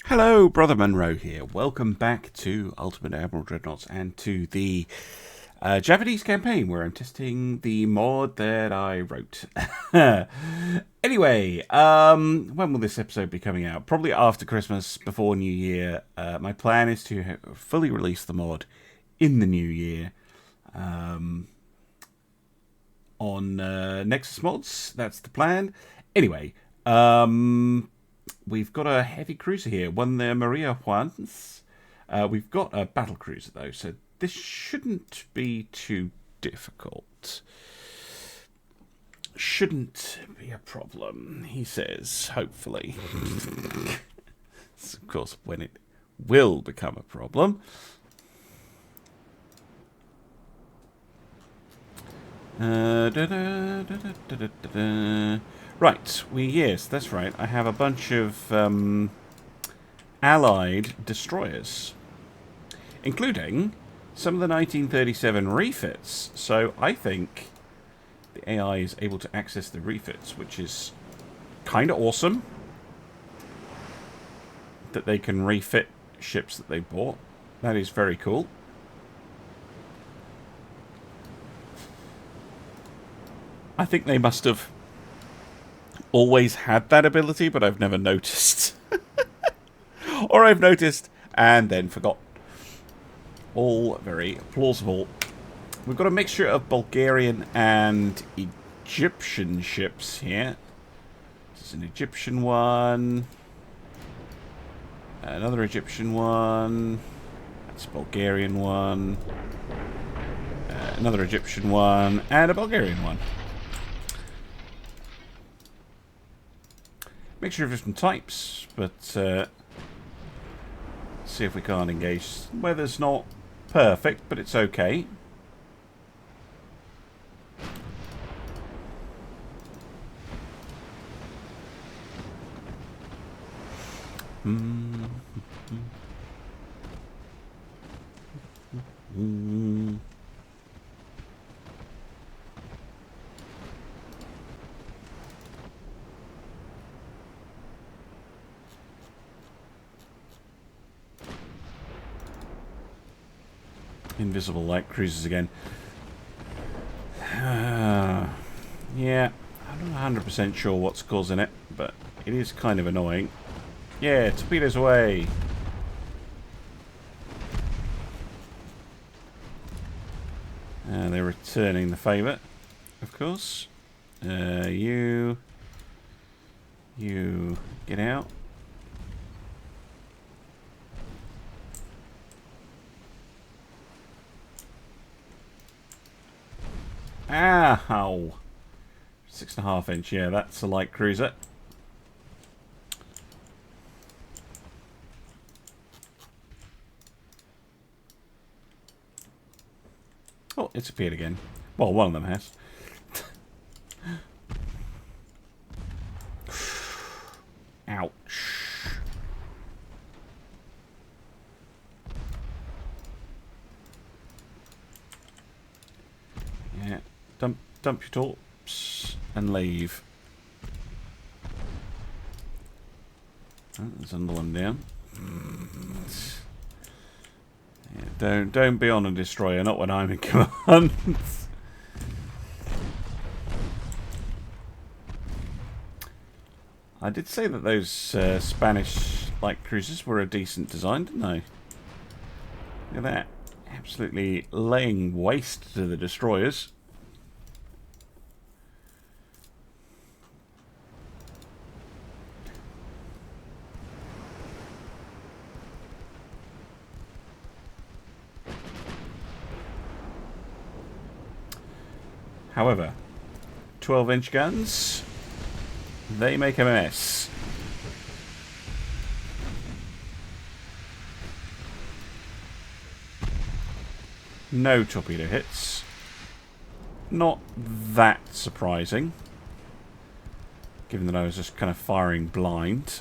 Hello, Brother Monroe here. Welcome back to Ultimate Admiral Dreadnoughts and to the Japanese campaign where I'm testing the mod that I wrote. Anyway, when will this episode be coming out? Probably after Christmas, before New Year. My plan is to fully release the mod in the new year on Nexus Mods. That's the plan. Anyway, we've got a heavy cruiser here, one the Maria Juans. We've got a battle cruiser though, so this shouldn't be too difficult. Shouldn't be a problem, he says, hopefully. It's, of course, when it will become a problem. Right, yes, that's right. I have a bunch of allied destroyers, including some of the 1937 refits. So I think the AI is able to access the refits, which is kind of awesome. That they can refit ships that they bought. That is very cool. I think they must have always had that ability, but I've never noticed. Or I've noticed and then forgot. All very plausible. We've got a mixture of Bulgarian and Egyptian ships here. This is an Egyptian one. Another Egyptian one. That's a Bulgarian one. Another Egyptian one. And a Bulgarian one. Mixture of different types, but see if we can't engage. Weather's not perfect, but it's okay. Invisible light cruisers again. Yeah, I'm not 100% sure what's causing it, but it is kind of annoying. Yeah, torpedoes away. They're returning the favour, of course. You get out. Ow! 6.5 inch, yeah, that's a light cruiser. Oh, it's appeared again. Well, one of them has. Ouch. Yeah. Dump your torps and leave. Oh, there's another one down. Yeah, don't be on a destroyer, not when I'm in command. I did say that those Spanish light cruisers were a decent design, didn't I? Look at that. Absolutely laying waste to the destroyers. However, 12-inch guns, they make a mess. No torpedo hits. Not that surprising, given that I was just kind of firing blind.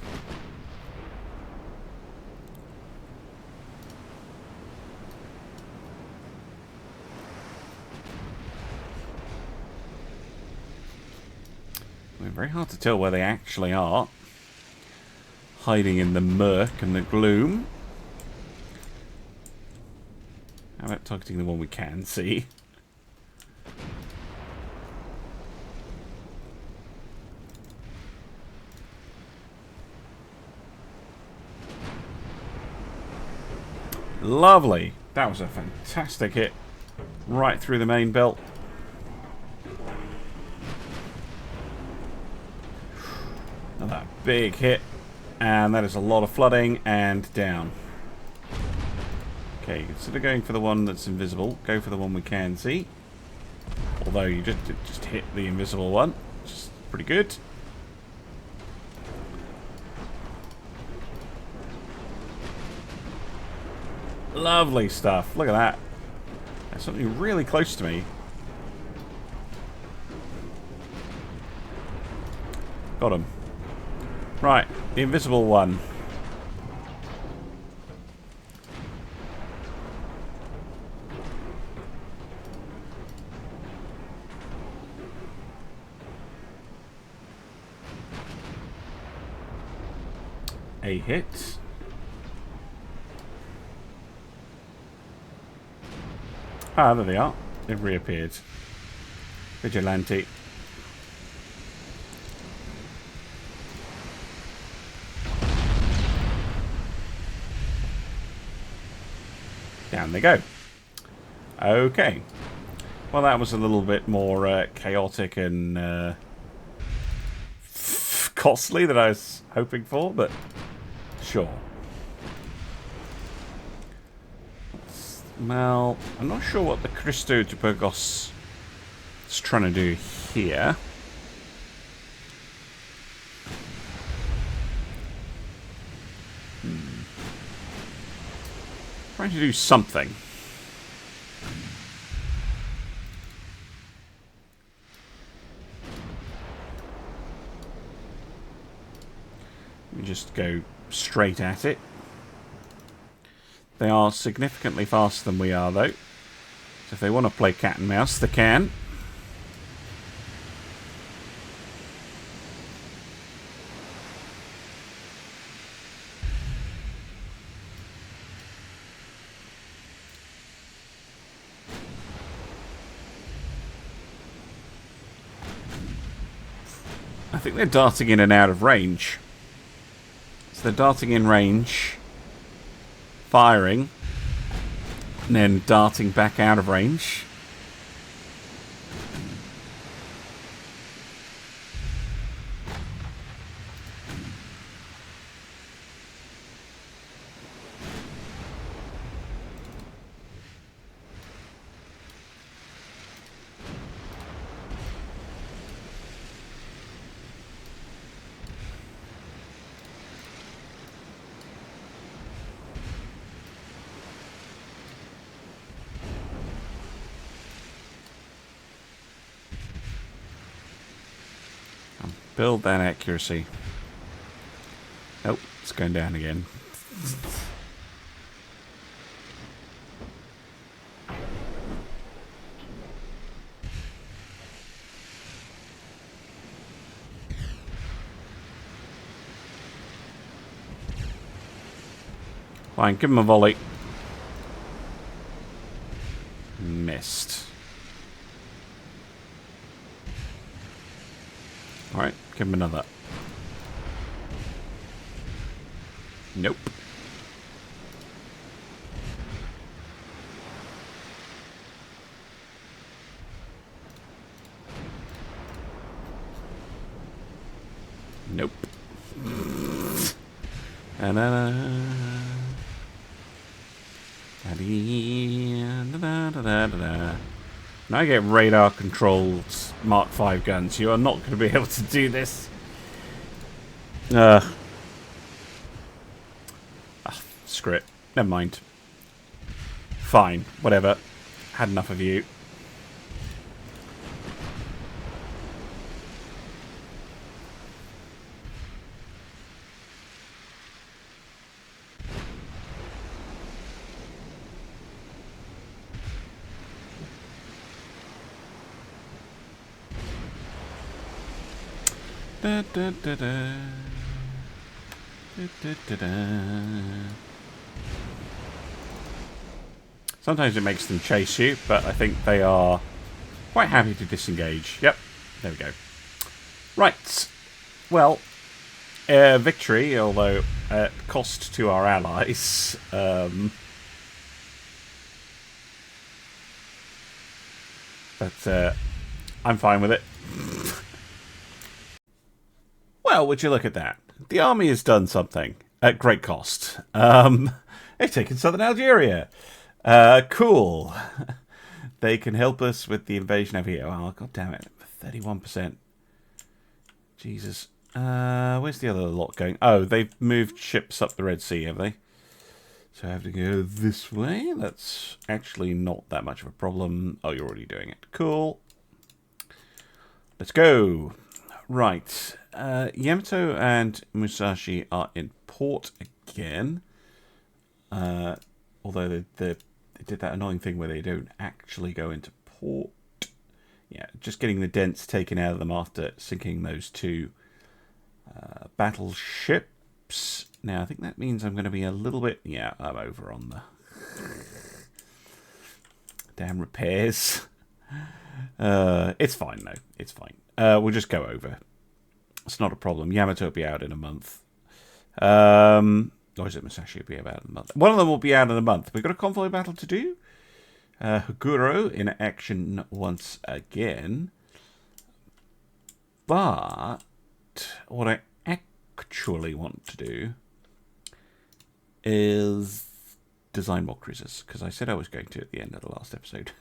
Very hard to tell where they actually are. hiding in the murk and the gloom. How about targeting the one we can see? Lovely. That was a fantastic hit. Right through the main belt. Another big hit. And that is a lot of flooding and down. Okay, instead of going for the one that's invisible, go for the one we can see. Although you just hit the invisible one, which is pretty good. Lovely stuff. Look at that. There's something really close to me. Got him. Right, the invisible one. A hit. Ah, there they are. They've reappeared. Vigilante. Down they go. Okay. Well, that was a little bit more chaotic and costly than I was hoping for, but sure. Well, I'm not sure what the Christogeborgos is trying to do here. Trying to do something. Let me just go straight at it. They are significantly faster than we are, though. So if they want to play cat and mouse, they can. I think they're darting in and out of range. So they're darting in range, firing, and then darting back out of range. Build that accuracy. Nope, it's going down again. Fine, give him a volley. Missed. Alright, give him another. Nope. Nope. Now I get radar controlled Mark 5 guns. You are not going to be able to do this. Screw it. Never mind. Fine. Whatever. Had enough of you. Da, da, da, da. Sometimes it makes them chase you, but I think they are quite happy to disengage. Yep, there we go. Right. Well, victory, although at cost to our allies. But I'm fine with it. Well, would you look at that? The army has done something at great cost. They've taken southern Algeria. Cool. They can help us with the invasion over here. Oh, god damn it. 31%. Jesus. Where's the other lot going? Oh, they've moved ships up the Red Sea, have they? So I have to go this way. That's actually not that much of a problem. Oh, you're already doing it. Cool. Let's go. Right. Yamato and Musashi are in port again. Although they did that annoying thing where they don't actually go into port. Yeah, just getting the dents taken out of them after sinking those two battleships. Now, I think that means I'm going to be a little bit... Yeah, I'm over on the... Damn repairs. It's fine, though. It's fine. We'll just go over. It's not a problem. Yamato will be out in a month. Or is it Musashi will be out in a month? One of them will be out in a month. We've got a convoy battle to do. Haguro in action once again. But what I actually want to do is design more cruisers, because I said I was going to at the end of the last episode.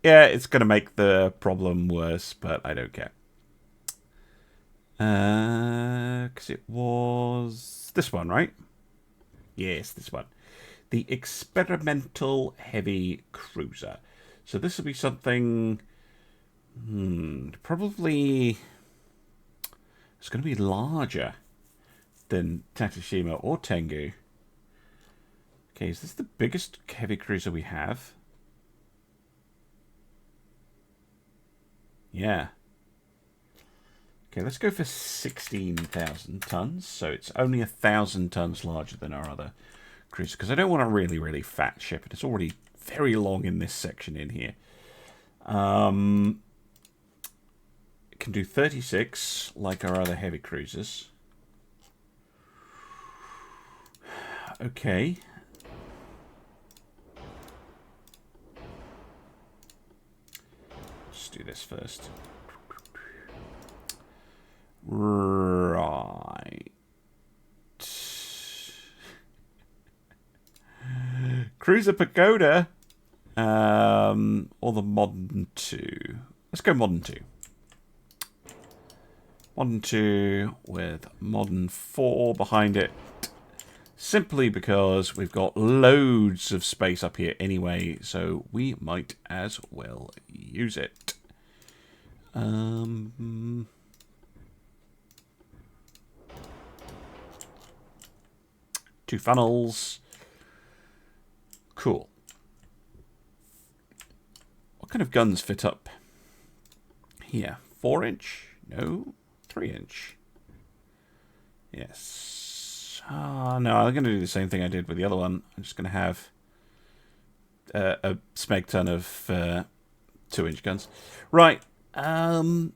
Yeah, it's going to make the problem worse, but I don't care. Because it was this one, right? Yes, this one. The Experimental Heavy Cruiser. So this will be something... probably... It's going to be larger than Tatashima or Tengu. Okay, is this the biggest heavy cruiser we have? Yeah. Okay, let's go for 16,000 tons. So it's only 1,000 tons larger than our other cruiser. Because I don't want a really, really fat ship. And it's already very long in this section in here. It can do 36, like our other heavy cruisers. Okay. Let's do this first. Right. Cruiser Pagoda. Or the Modern 2. Let's go Modern 2. Modern 2 with Modern 4 behind it. Simply because we've got loads of space up here anyway, so we might as well use it. Two funnels. Cool. What kind of guns fit up here? 4-inch? No. 3-inch. Yes. No, I'm going to do the same thing I did with the other one. I'm just going to have a smeg ton of 2-inch guns. Right. Main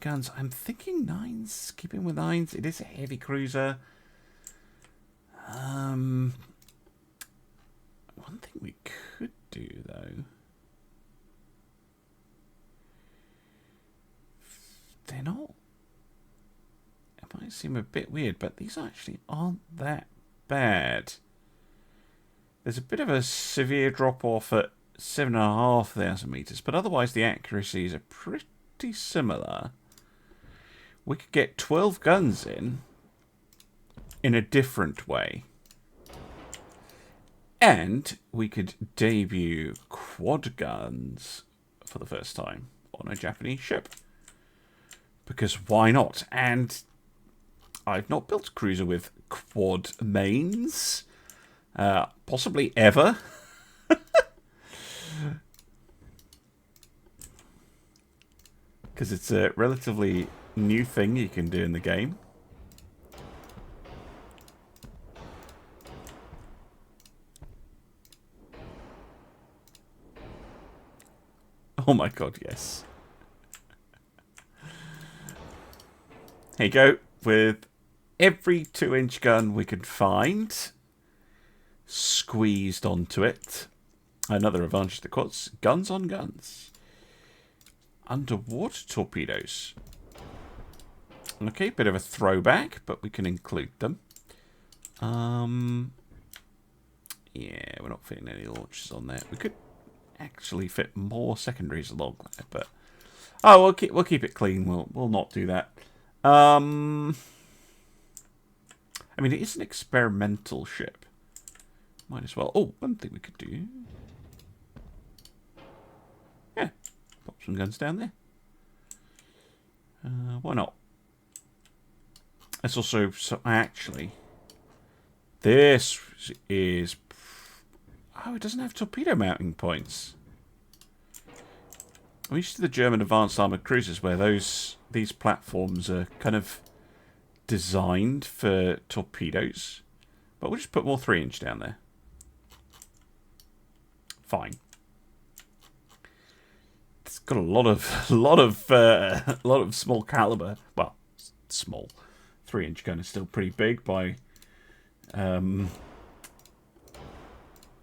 guns. I'm thinking 9s. Keeping with 9s. It is a heavy cruiser. One thing we could do, though... They're not... It might seem a bit weird, but these actually aren't that bad. There's a bit of a severe drop-off at 7,500 meters, but otherwise the accuracies are pretty similar. We could get 12 guns in a different way. And we could debut quad guns for the first time on a Japanese ship. Because why not? And I've not built a cruiser with quad mains. Possibly ever. because it's a relatively new thing you can do in the game. Oh my god, yes. Here you go. With every 2-inch gun we could find squeezed onto it. Another advantage of the quads. Guns on guns. Underwater torpedoes. Okay, bit of a throwback, but we can include them. Yeah, we're not fitting any launches on there. We could actually fit more secondaries along there, but we'll keep it clean. We'll not do that. I mean, it is an experimental ship. Might as well. Oh, one thing we could do. Yeah, pop some guns down there. Why not? It's also actually. This is. Oh, it doesn't have torpedo mounting points. I'm used to the German advanced armoured cruisers where these platforms are kind of designed for torpedoes. But we'll just put more 3-inch down there. Fine. It's got a lot of small caliber. Well, small. 3-inch gun is still pretty big by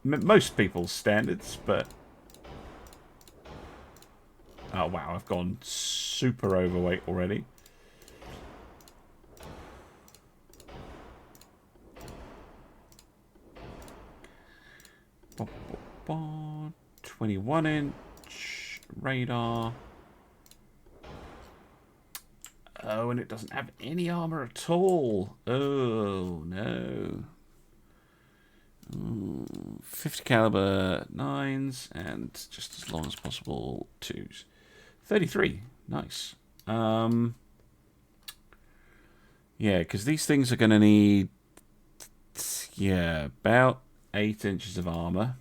most people's standards, but oh wow, I've gone super overweight already. Ba, ba, ba, 21-inch radar. Oh, and it doesn't have any armor at all. Oh no. 50 caliber 9s and just as long as possible 2s. 33. Nice. Yeah, because these things are going to need about 8 inches of armor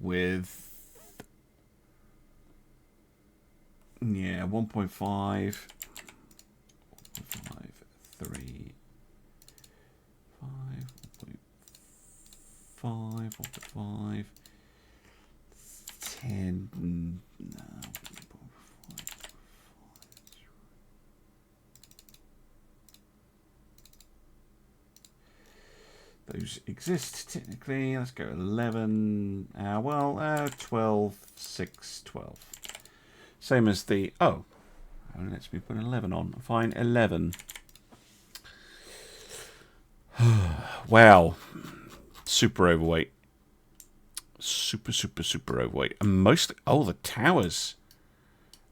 with 1.5 3 5 1.5 10 those exist technically. Let's go 11. 12 6 12. Same as the lets me put 11 on. Fine, 11. Wow. Super overweight. Super overweight. And mostly... Oh, the towers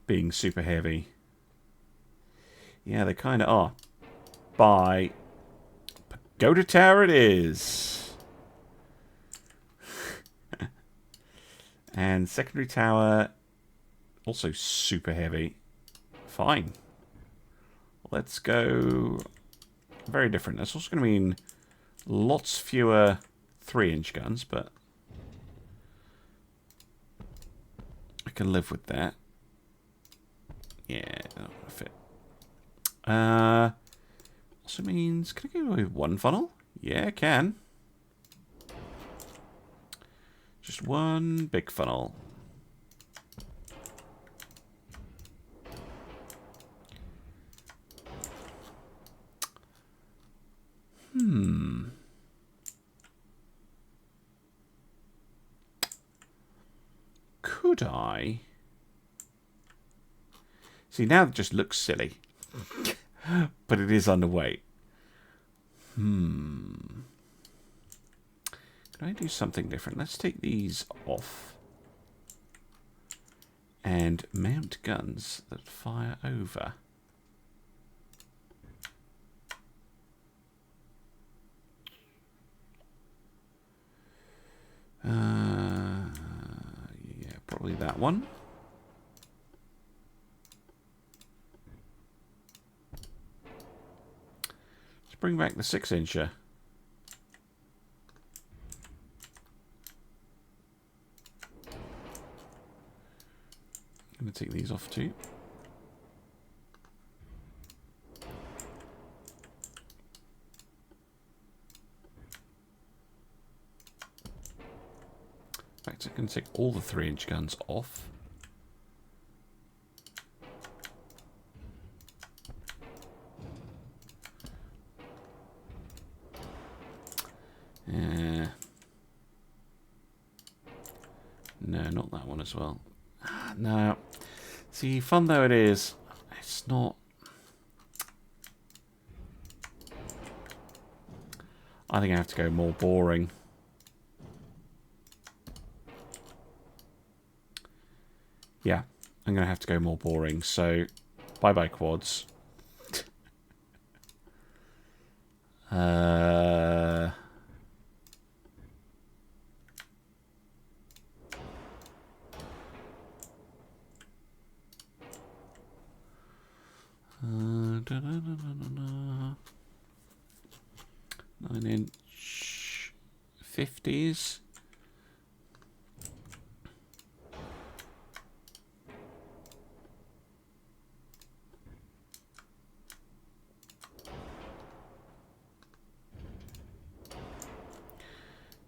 being super heavy. Yeah, they kind of are. Bye. Pagoda Tower it is. And secondary tower... Also super heavy. Fine. Let's go... Very different. That's also going to mean lots fewer 3-inch guns, but I can live with that. Yeah, not going to fit. Also means, can I go with one funnel? Yeah, I can. Just one big funnel. Could I? See, now it just looks silly. But it is underweight. Can I do something different? Let's take these off. And mount guns that fire over. Yeah, probably that one. Let's bring back the 6-incher. going to take these off too. In fact, I'm going to take all the 3-inch guns off. No, not that one as well. No. See, fun though it is, it's not... I think I have to go more boring. Yeah, I'm going to have to go more boring. So, bye-bye quads. Da, da, da, da, da. 9-inch 50s.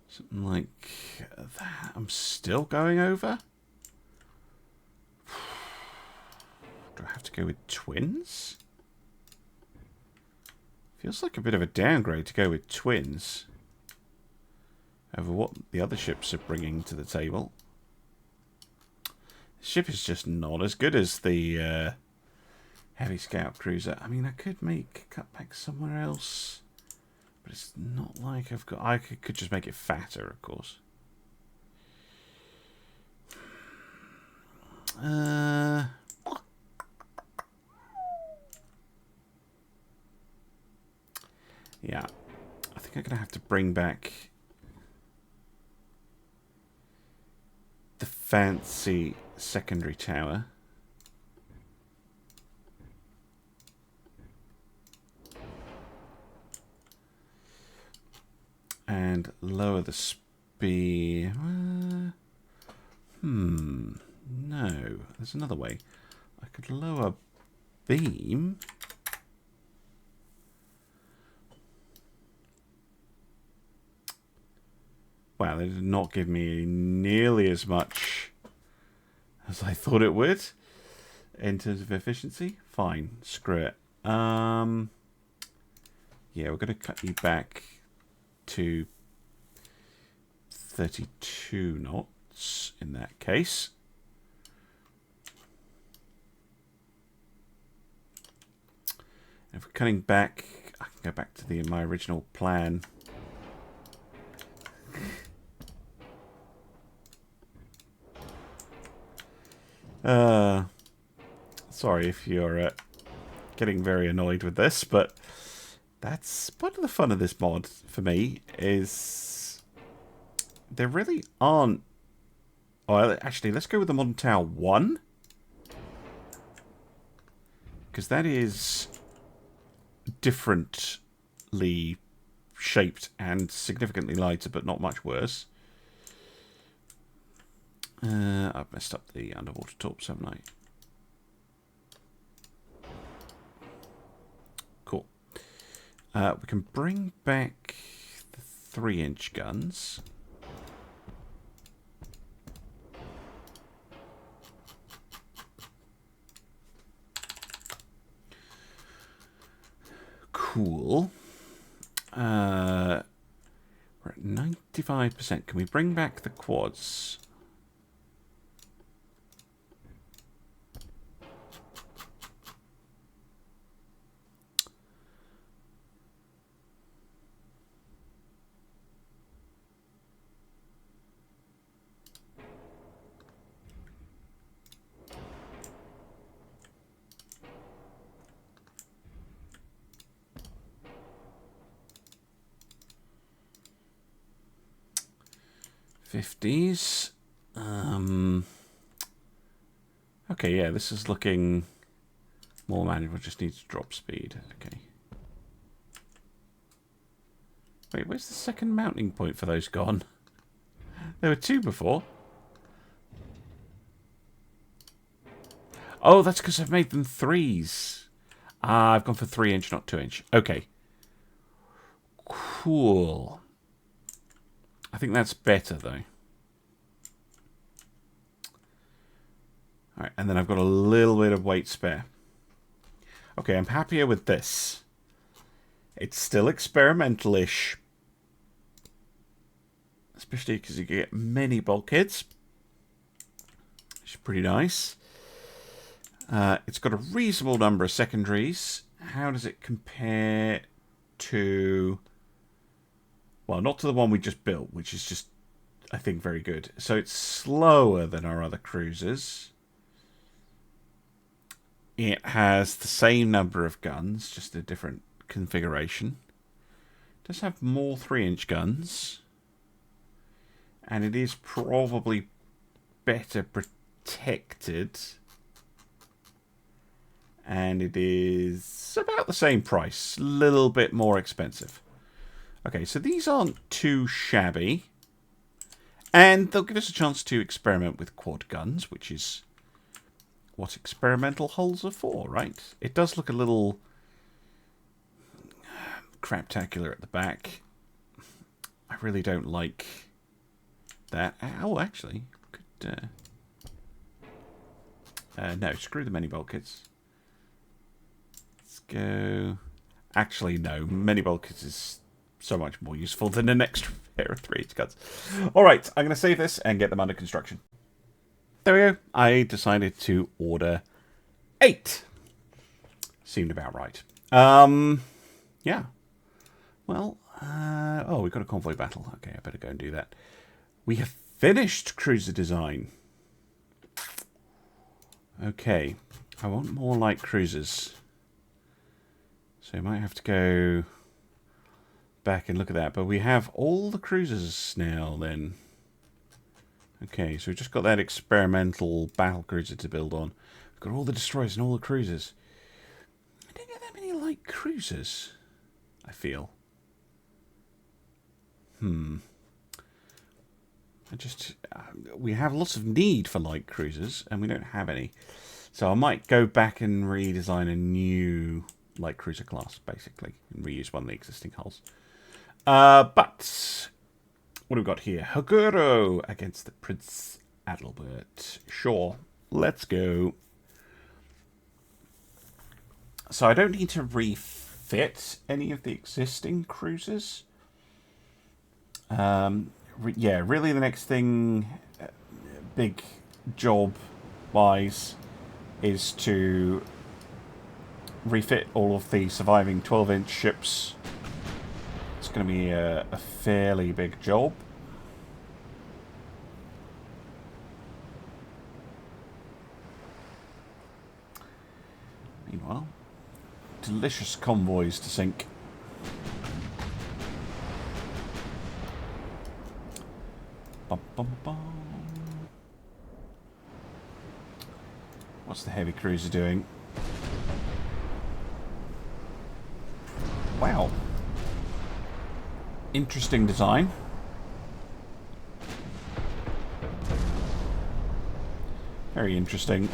Something like that. I'm still going over. Do I have to go with twins? Feels like a bit of a downgrade to go with twins over what the other ships are bringing to the table. The ship is just not as good as the heavy scout cruiser. I mean, I could make cutbacks somewhere else, but it's not like I've got... I could just make it fatter, of course. Yeah, I think I'm going to have to bring back the fancy secondary tower. And lower the speed. No, there's another way. I could lower beam. Wow, they did not give me nearly as much as I thought it would in terms of efficiency. Fine, screw it. Yeah, we're going to cut you back to 32 knots in that case. If we're cutting back, I can go back to my original plan. Sorry if you're getting very annoyed with this, but that's part of the fun of this mod for me, is there really aren't... Oh, actually, let's go with the Modern Tower 1. Because that is differently shaped and significantly lighter, but not much worse. I've messed up the underwater torps, haven't I? Cool. We can bring back the 3-inch guns. Cool. We're at 95%. Can we bring back the quads? '50s. Okay, yeah, this is looking more manageable. Just needs to drop speed. Okay. Wait, where's the second mounting point for those gone? There were 2 before. Oh, that's because I've made them 3s. Ah, I've gone for 3-inch, not 2-inch. Okay. Cool. I think that's better, though. Alright, and then I've got a little bit of weight spare. Okay, I'm happier with this. It's still experimental-ish. Especially because you get many bulkheads. Which is pretty nice. It's got a reasonable number of secondaries. How does it compare to... Well, not to the one we just built, which is just, I think, very good. So it's slower than our other cruisers. It has the same number of guns, just a different configuration. It does have more 3-inch guns. And it is probably better protected. And it is about the same price. A little bit more expensive. Okay, so these aren't too shabby. And they'll give us a chance to experiment with quad guns, which is what experimental hulls are for, right? It does look a little craptacular at the back. I really don't like that. Oh, actually, could... no, screw the many bulkheads. Let's go... Actually, no. Many bulkheads is so much more useful than an extra pair of 3-inch guns. Alright, I'm going to save this and get them under construction. There we go. I decided to order 8. Seemed about right. Yeah. Well, oh, we've got a convoy battle. Okay, I better go and do that. We have finished cruiser design. Okay. I want more light cruisers. So I might have to go back and look at that. But we have all the cruisers now then. Okay, so we've just got that experimental battle cruiser to build on. We've got all the destroyers and all the cruisers. I don't get that many light cruisers, I feel. We have lots of need for light cruisers, and we don't have any. So I might go back and redesign a new light cruiser class, basically, and reuse one of the existing hulls. But what have we got here? Haguro against the Prince Adalbert. Sure, let's go. So I don't need to refit any of the existing cruisers. Yeah, really the next thing, big job-wise, is to refit all of the surviving 12-inch ships. It's going to be a fairly big job. Meanwhile, delicious convoys to sink. Bum, bum, bum. What's the heavy cruiser doing? Wow. Interesting design. Very interesting.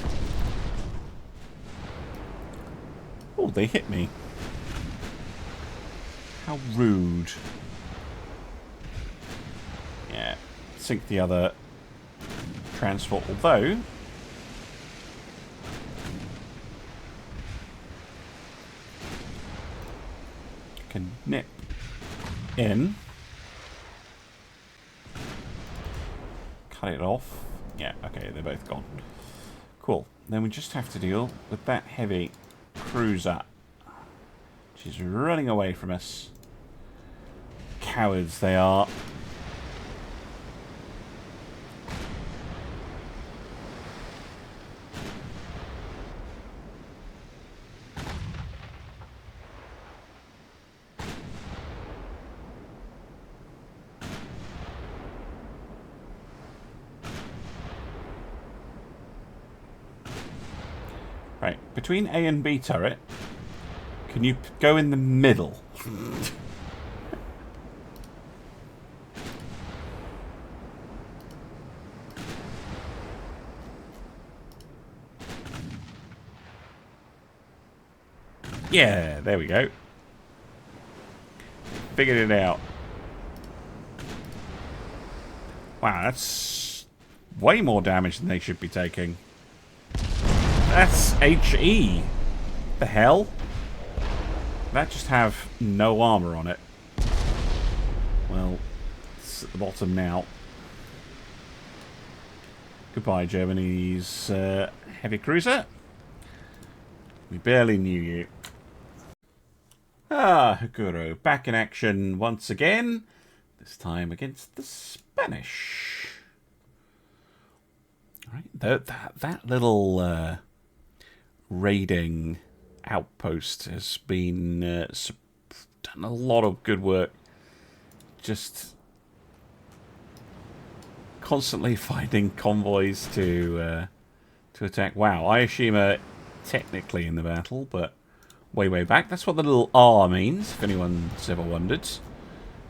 Oh, they hit me. How rude. Yeah. Sink the other transport, although can nip in, cut it off. Yeah, okay, they're both gone. Cool. Then we just have to deal with that heavy cruiser, which is running away from us. Cowards they are. Right, between A and B turret, can you go in the middle? Yeah, there we go. Figured it out. Wow, that's way more damage than they should be taking. That's HE. The hell? That just have no armor on it. Well, it's at the bottom now. Goodbye, Germany's heavy cruiser. We barely knew you. Ah, Haguro, back in action once again. This time against the Spanish. Right, that little raiding outpost has been done a lot of good work. Just constantly finding convoys to attack. Wow, Ioshima technically in the battle, but way back. That's what the little R means, if anyone's ever wondered.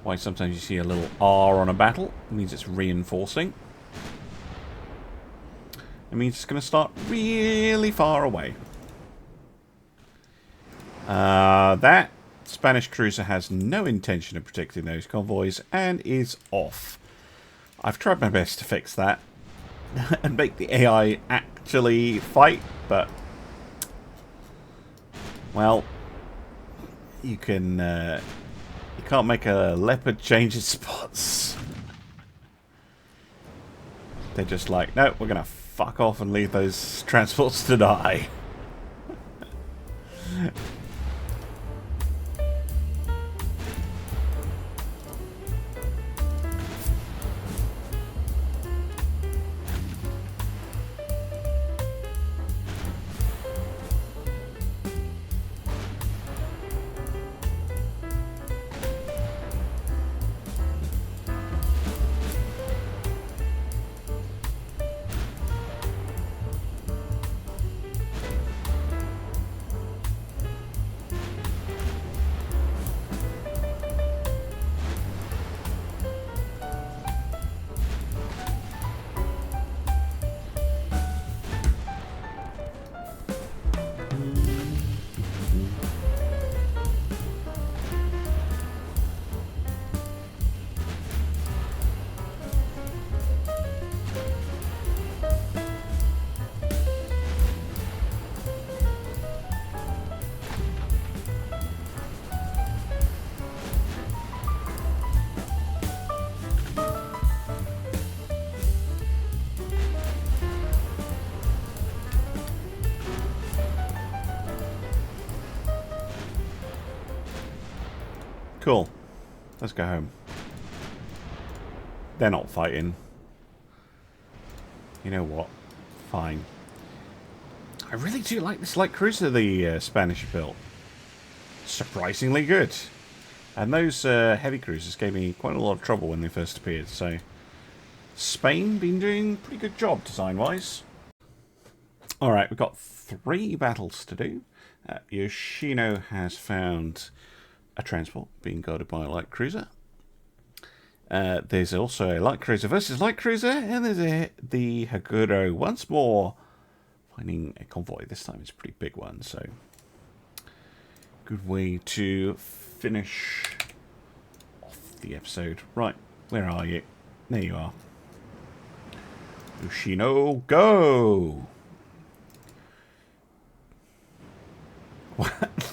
Why sometimes you see a little R on a battle. It means it's reinforcing. It means it's going to start really far away. That Spanish cruiser has no intention of protecting those convoys and is off. I've tried my best to fix that and make the AI actually fight, but well, you can't make a leopard change its spots. They're just like, no, we're gonna fuck off and leave those transports to die. Cool. Let's go home. They're not fighting. You know what? Fine. I really do like this light cruiser the Spanish built. Surprisingly good. And those heavy cruisers gave me quite a lot of trouble when they first appeared. So Spain been doing a pretty good job design-wise. Alright, we've got 3 battles to do. Yoshino has found a transport being guarded by a light cruiser. There's also a light cruiser versus light cruiser, and there's the Haguro once more finding a convoy. This time it's a pretty big one, so good way to finish off the episode. Right, where are you? There you are. Yoshino, go!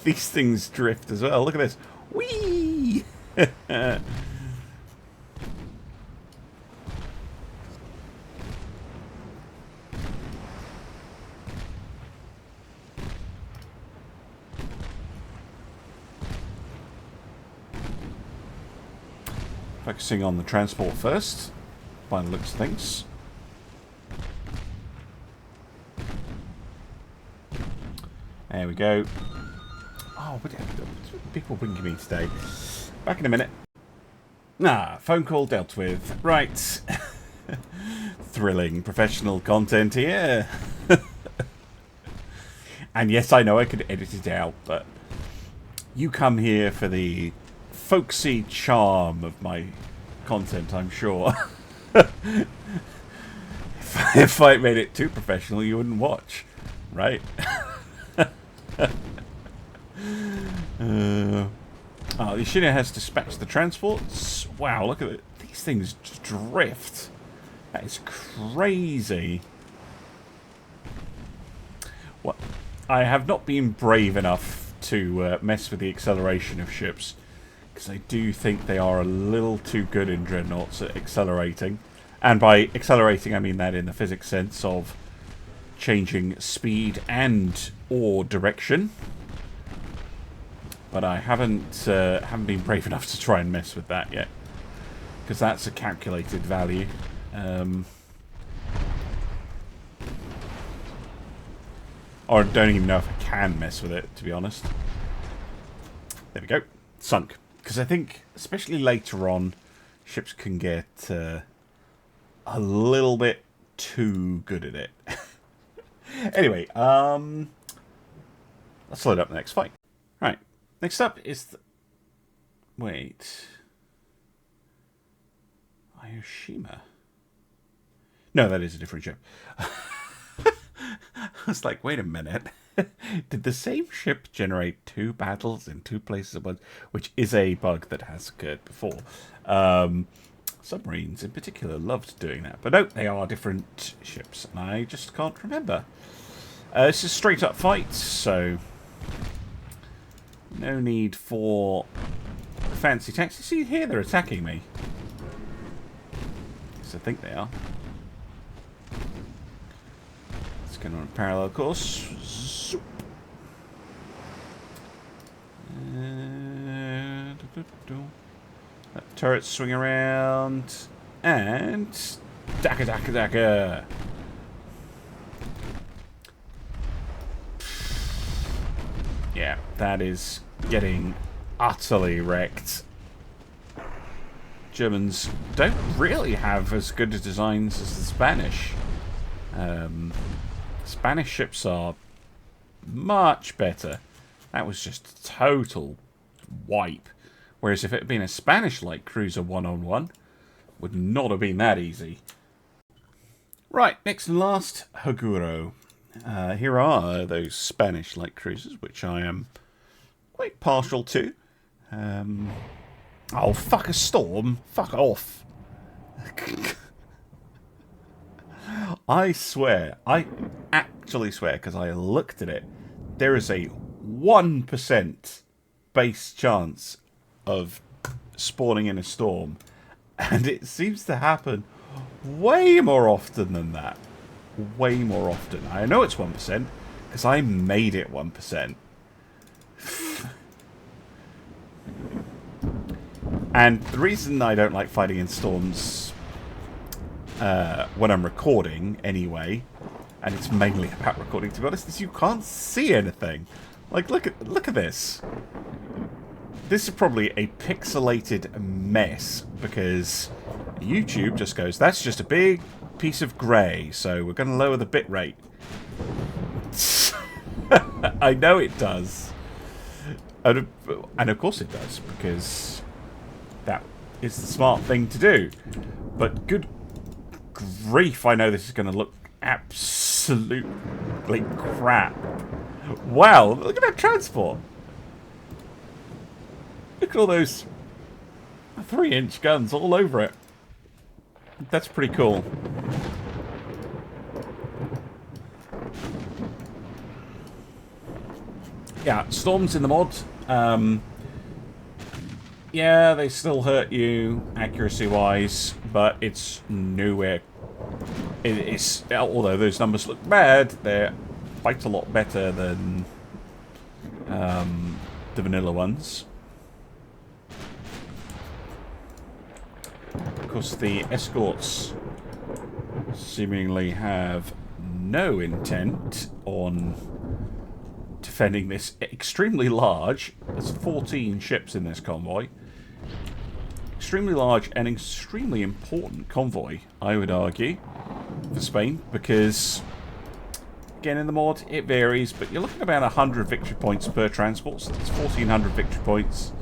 These things drift as well. Look at this. Whee! Focusing on the transport first, by the looks of things. There we go. Oh, what people bringing me today? Back in a minute. Phone call dealt with. Right. Thrilling professional content here. And yes, I know I could edit it out, but you come here for the folksy charm of my content, I'm sure. If I made it too professional, you wouldn't watch, right? Oh, the Shinra has dispatched the transports. Wow, look at it. These things drift. That is crazy. What? I have not been brave enough to mess with the acceleration of ships, because I do think they are a little too good in Dreadnoughts at accelerating. And by accelerating, I mean that in the physics sense of changing speed and or direction. But I haven't been brave enough to try and mess with that yet, because that's a calculated value. Or I don't even know if I can mess with it, to be honest. There we go. Sunk. Because I think, especially later on, ships can get a little bit too good at it. Anyway, let's load up the next fight. Right. Next up is... Wait. Hiroshima? No, that is a different ship. I was like, wait a minute. Did the same ship generate 2 battles in 2 places at once? Which is a bug that has occurred before. Submarines in particular loved doing that. But no, they are different ships. And I just can't remember. It's a straight up fight, so... no need for fancy attacks. You see here, they're attacking me. Yes, I think they are. Going on a parallel course. Zoop. That turret swing around. And... Daka daka daka. Yeah, that is getting utterly wrecked. Germans don't really have as good designs as the Spanish. Spanish ships are much better. That was just a total wipe. Whereas if it had been a Spanish light cruiser one-on-one, would not have been that easy. Right, next and last, Haguro. Here are those Spanish light cruisers, which I am quite partial to. Oh, fuck a storm. Fuck off. I swear, I actually swear, because I looked at it, there is a 1% base chance of spawning in a storm. And it seems to happen way more often than that. Way more often. I know it's 1%, because I made it 1%. And the reason I don't like fighting in storms... when I'm recording, anyway, and it's mainly about recording, to be honest, is you can't see anything. Like, look at this. This is probably a pixelated mess, because YouTube just goes, that's just a big piece of grey, so we're going to lower the bitrate. I know it does. And of course it does, because that is the smart thing to do. But good grief, I know this is going to look absolutely crap. Wow, look at that transport. Look at all those 3-inch guns all over it. That's pretty cool. Yeah, storms in the mod. Yeah, they still hurt you accuracy-wise, but it's nowhere. It's although those numbers look bad, they're quite a lot better than the vanilla ones. Of course, the escorts seemingly have no intent on defending this extremely large. There's 14 ships in this convoy. Extremely large and extremely important convoy, I would argue, for Spain, because, again, in the mod, it varies, but you're looking at about 100 victory points per transport, so that's 1,400 victory points,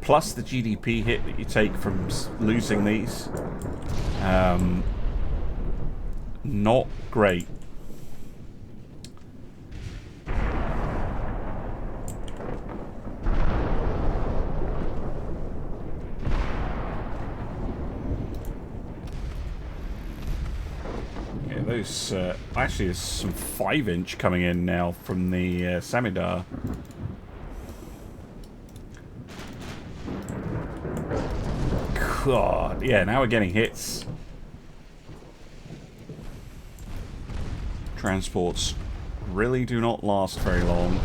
plus the GDP hit that you take from losing these. Not great. those... actually, there's some 5-inch coming in now from the Samidar. God, yeah, now we're getting hits. Transports really do not last very long.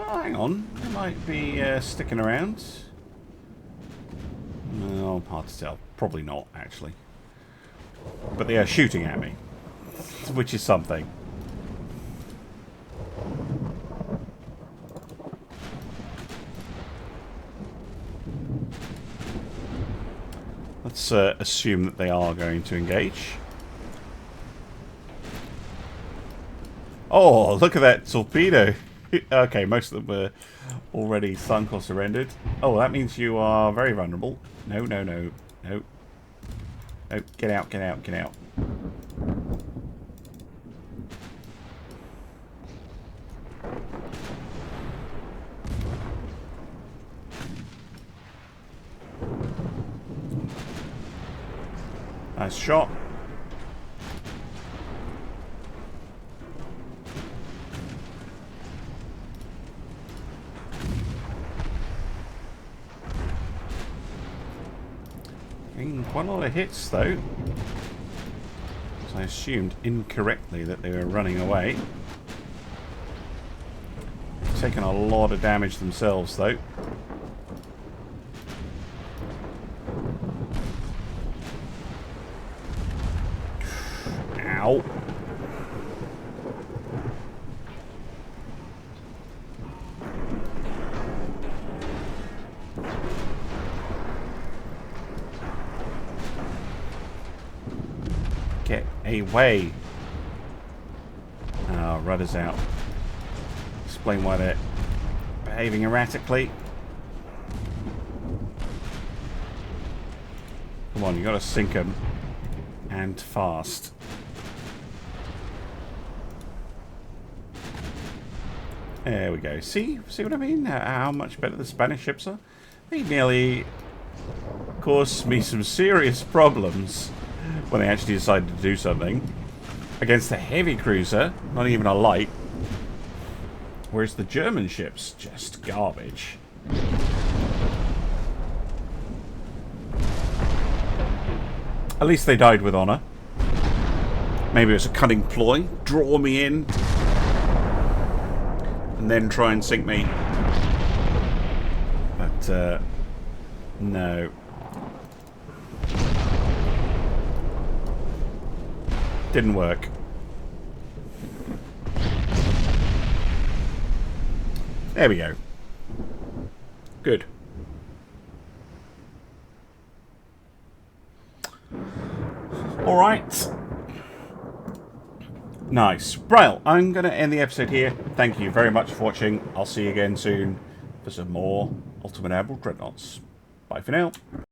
Oh, hang on. They might be sticking around. No, hard to tell. Probably not, actually. But they are shooting at me. Which is something. Let's assume that they are going to engage. Oh, look at that torpedo. Okay, most of them were already sunk or surrendered. Oh, that means you are very vulnerable. No, no, no. No. No, get out, get out, get out. Nice shot. Quite a lot of hits, though. So I assumed incorrectly that they were running away. Taking a lot of damage themselves, though. Ow. Get away. Oh, rudder's out. Explain why they're behaving erratically. Come on, you gotta sink them. And fast. There we go. See what I mean? How much better the Spanish ships are? They nearly caused me some serious problems when they actually decided to do something against a heavy cruiser, not even a light. Whereas the German ships, just garbage. At least they died with honor. Maybe it was a cunning ploy. Draw me in. And then try and sink me. But, no. Didn't work. There we go. Good. Alright. Nice. Right, I'm going to end the episode here. Thank you very much for watching. I'll see you again soon for some more Ultimate Admiral Dreadnoughts. Bye for now.